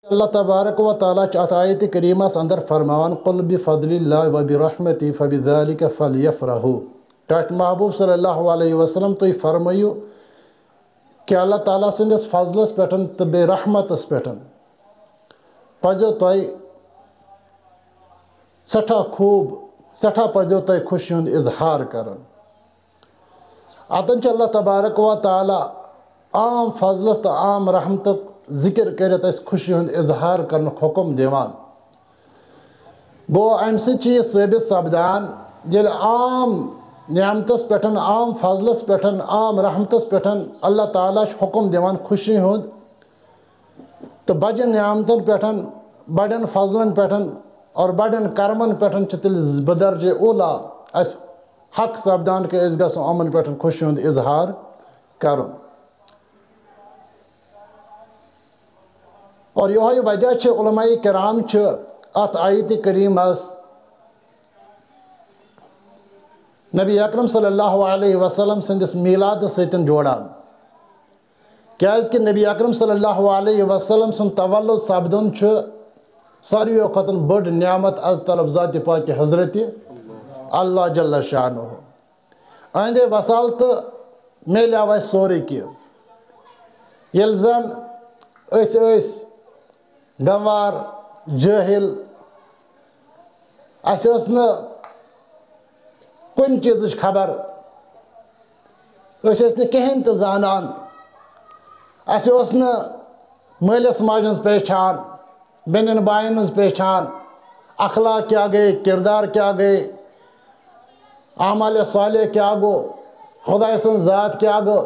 اللہ تبارک و تعالیٰ چھ آیت کریمہ اندر فرمان قل بفضل اللہ و برحمتی فبذالک فلیفرحوا ٹاٹ محبوب صلی اللہ علیہ وسلم تو فرمائیو کہ اللہ تعالیٰ سندس فضلس پیٹھن تو بے رحمتس پیٹھن پزو تو سٹھا خوب سٹھا پزو تو خوشی ہند اظہار کرن اتن چھ اللہ تبارک و تعالیٰ عام فضلس تو عام رحمتک ذکر کرت اس خوشی ہند اظہار کرن حکم دیوان گو ام سے چیز ثابت سپدان یل عام نعمتس پیٹھن عام فضلس پیٹھن عام رحمتس پیٹھن اللہ تعالیٰ حکم دیوان خوشی ہند تو بجن نعمتن پیٹھن بڑن فضلن پیٹھن اور بڑن کرمن پیٹھن تیل بدرجہ اولا اس حق سپدان کہ اس گژھو امن پیٹھن خوشی ہند اظہار کرن اور یہ وجہ علماء کرام ات آیت کریمس نبی اکرم صلی اللہ علیہ وسلم سندس میلاد ستن جوڑان کیاز کہ نبی اکرم صلی اللہ علیہ وسلم سن تولد سپدن ساروی کھتن بڑ نعمت از طرف ذات پاک حضرت اللہ جل شانہ اہند وسالت میلیو اس سورے کی یل زن اس گنوار جاہل اس کن چیز خبر کہین تو زانان اس مالس ماجن ہز پہچان بینن بائن ہز پہچان اخلاق کیا گئے کردار کیا گئے اعمال صالح کیا گو خدا سن ذات کیا گو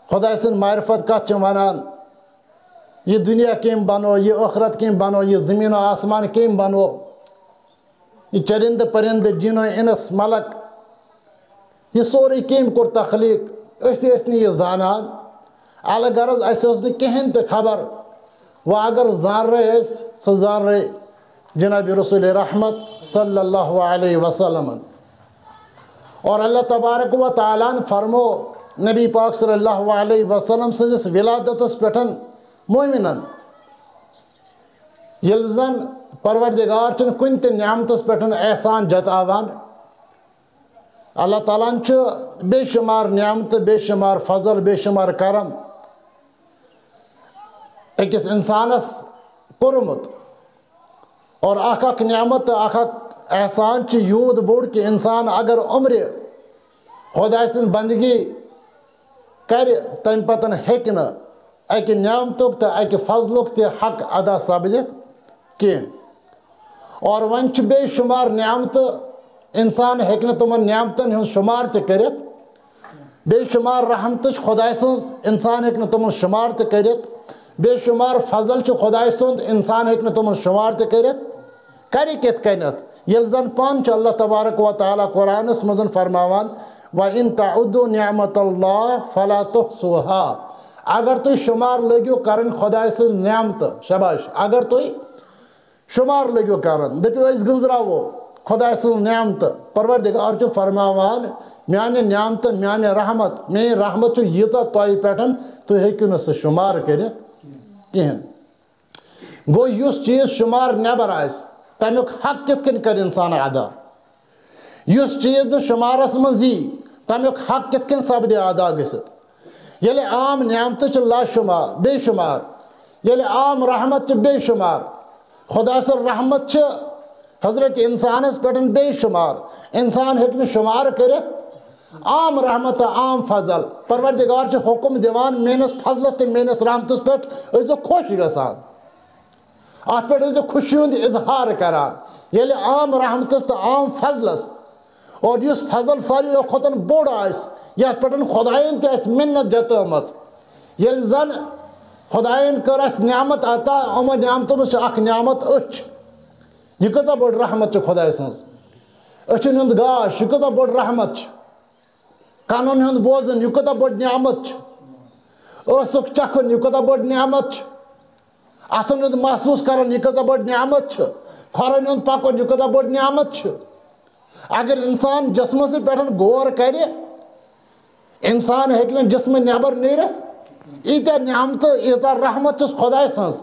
خدا سن معرفت کت ونان یہ دنیا کم بنو یہ آخرت کم بنو یہ زمین و آسمان کم بنو یہ چرند پرند جن و انس ملک یہ سوری کم کور تخلیق یہ زانان الگ غرض اس کہین تو خبر وہ اگر زان رہے سو زان رہے جناب رسول رحمت صلی اللہ علیہ وسلم اور اللہ تبارک و تعالیٰ فرمو نبی پاک صلی اللہ علیہ وسلم سندس ولادتس پیٹھن مومنن یل زن پروردگار چن کن تہ نعمتس پیٹھن احسان جتاوان اللہ تعالیٰ بے شمار نعمت بے شمار فضل بے شمار کرم اکس انسانس کورمت اور اخ نعمت اخ احسان یود بوڑ کہ انسان اگر عمر خدا سن بندگی کر تم پتن ہیکہ نہ اکہ نعمتک تو اکہ فضلک تہ حق ادا سپدت کی اور ون بے شمار نعمت انسان ہیکہ تمن نعمتن ہن شمار تہ کرت بے شمار رحمت خدا سن انسان ہیکہ تمن شمار تہ کرت بے شمار فضل خدا سند انسان ہیکہ تمن شمار تہ کرت کر کت کنت یل زن پان اللہ تبارک و تعالیٰ قرآنس مزن فرماوان وَإِن تَعُدُّوا نِعْمَةَ اللَّهِ فَلَا تُحْصُوهَا اگر تو شمار لگیو کرن خدا سے نعمت شباش اگر تو شمار لگیو کرن دپیو اس گزراو خدا سے نعمت پروردگار چھ فرماوان میانے نعمت میانے رحمت میں رحمت چھ یتا توئی پیٹھن تو ہیکو نہ سے شمار کرت کہن گو یس چیز شمار نبر آئس تمیک حق کت کن کر انسان ادا یس چیز شمارس مزی تمیک حق کت کن سپدے ادا گژھت یل عام نعمت چھ لا شمار بے شمار یل عام رحمت چھ بے شمار خدا سر رحمت چھ حضرت انسانس پیٹن بے شمار انسان ہیکہ شمار کرت عام رحمت عام فضل پروردگار چھ حکم دیوان مینس فضلس تے مینس رحمتس پیٹ ازو خوش گژھان ات پہ ازو خوشی ہند اظہار کران یل عام رحمتس تو عام فضلس اور اس فضل ساری کھوتن بوڑ آس یت پہ خدائن تہ منت جتمت یل زن خدائن کر اس نعمت عطا ام نعمتوں مز اخ نعمت اچھ یہ کتا بڑ رحمت خدا سنز اچھن ہند گاش یہ کتا بڑ رحمت کانن ہند بوزن یہ کتا بڑ نعمت اسک چکھن یہ کتا بڑ نعمت اتن ہند محسوس کرن یہ کتا بڑ نعمت کھورن ہند پکن یہ کتا بڑ نعمت اگر انسان جسم سے پیٹھن غور کرے انسان ہیکہ جسم نیبر نیرت ایتہ نعمت ایتہ رحمت چس خدا سنز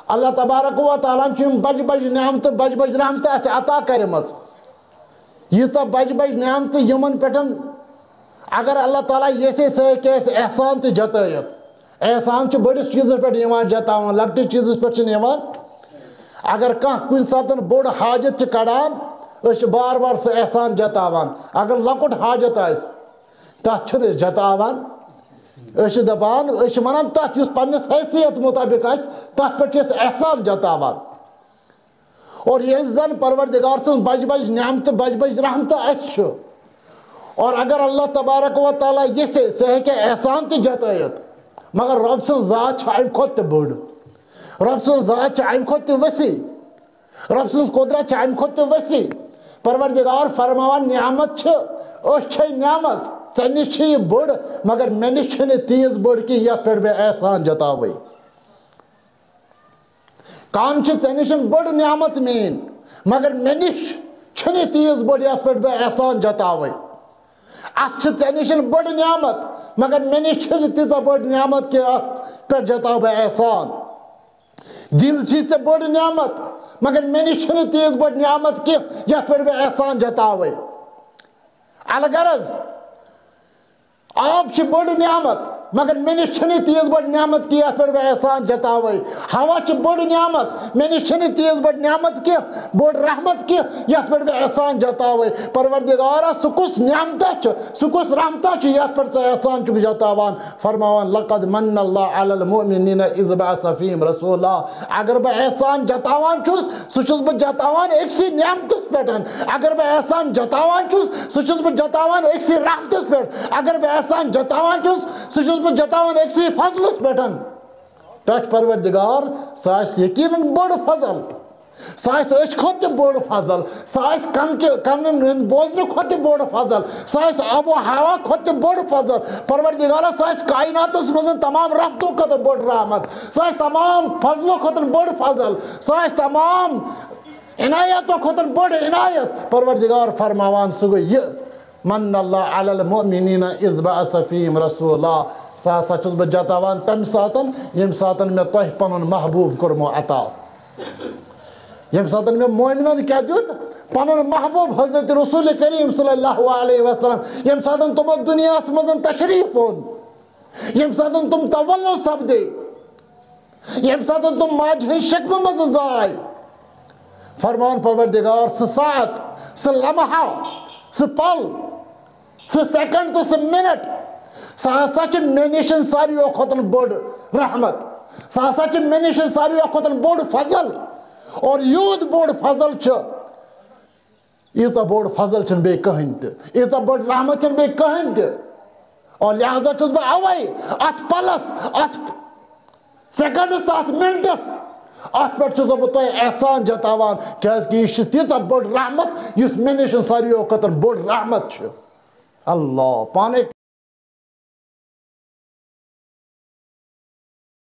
اللہ تبارک و تعالیٰ بج بج نعمت بج بج رحمت اس عطا کرمز یہ بج بج نعمت یمن پٹن اگر اللہ تعالیٰ یسے سے کیس احسان تے جتائیت احسان چھ بڑس چیز پہ یوان جتاوان لکٹی چیز پہ یوان اگر کان کن ساتن بوڑ حاجت چھ کڑان اس بار بار سے احسان جتاوان اگر لکٹ حاجت آئیس تات چھن اس جتاوان اس دپان اس منان تات یس پنس حیثیت مطابق آئیس تات پر چیز احسان جتاوان اور یہ زن پروردگار سن بج بج نعمت بج بج رحمت اس چھو اور اگر اللہ تبارک و تعالیٰ یہ سے کہ احسان تے جتائیت مگر رب سن ذات چھا ایم کھوت تے بڑ رب سن ذات چھا ایم کھوت تے وسیع رب سن قدرت چھا ایم کھوت تے وسیع پروردگار فرماوان نعمت چھ اس چھے نعمت چنی چھ بڑ مگر میں نے چھنے تیز بڑ کی یا پھر بے احسان جتاوئی کان چھ چنی چھن بڑ نعمت مین مگر میں نے چھنے تیز بڑ یا پھر بے احسان جتاوئی اچھ چنی چھن بڑ نعمت مگر میں نے چھنے تیزا بڑ نعمت کے پھر جتاو بے احسان دل چیز سے بڑ نعمت مگر میں نے چھنے تیز بڑ نعمت کی یا پھر بے احسان جتاوئی الغرض آپ چھ بڑ نعمت مگر میں نے چھنے تیز بڑ نعمت کی یا پھر بے احسان جتاوئی ہوا چھ بڑ نعمت میں نے چھنے تیز بڑ نعمت کی بڑ رحمت کی یا پھر بے احسان جتاوئی پروردگارہ سکس نعمتہ چھ سکس رحمتہ چھ یا پھر سے احسان چھ جتاوان فرماوان لقد من اللہ علی المؤمنین اذ بعث فیہم رسولا اگر بے احسان جتاوان چھس سچس بے جتاوان ایک سی نعمتس پیٹن اگر بے احسان جتاوان چھس سچس بے جتاوان ایک سی رحمتس پیٹ اگر بے احسان جتاوان چھس سچس بے جتاوان ایک سی فضلس پیٹن تاچ پروردگار ساس یقیناً بڑ فضل ساس اچھ کھوت بڑ فضل ساس کن بوزن کھوت بڑ فضل ساس آب و ہوا کھوت بڑ فضل پروردگار ساس کائنات مزن تمام رحمتوں کا بڑ رحمت ساس تمام فضلوں کا بڑ فضل ساس تمام عنایتوں کا بڑ عنایت پروردگار فرماوان سگو یہ من اللہ علی المؤمنین اذ بعث فیہم رسولا سا چھس بہ جتاوان تم ساتن یم ساتن میں تہ پنن محبوب کرمو عطا یم ساتن میں مومنن کیا دیت پنن محبوب حضرت رسول کریم صلی اللہ علیہ وسلم یم ساتن تم دنیا مزن تشریف ہون یم ساتن تم تولد سپدے یم ساتن تم ماجہ شکم مز زائے فرمان پروردگار سہ سات سہ لمحہ سہ پل سہ سیکنڈ تو سہ منٹ سہ ہسا چھ مے نشن ساروی کھوتن بڑ رحمت سہ ہسا چھ مے نشن ساروی کھوتن بڑ فضل اور یود بڑ فضل چھ ایتا بڑ فضل چھن بے کہن تہ ایتا بڑ رحمت چھن بے کہن تہ اور لہذا چھس بہ اوے ات پلس ات سیکنڈس تہ ات منٹس ات پہ چھس بہ تہ احسان جتاوان کیاز کہ یہ تیژا بڑ رحمت یس مے نشن ساروی کھوتن بڑ رحمت چھ اللہ پانے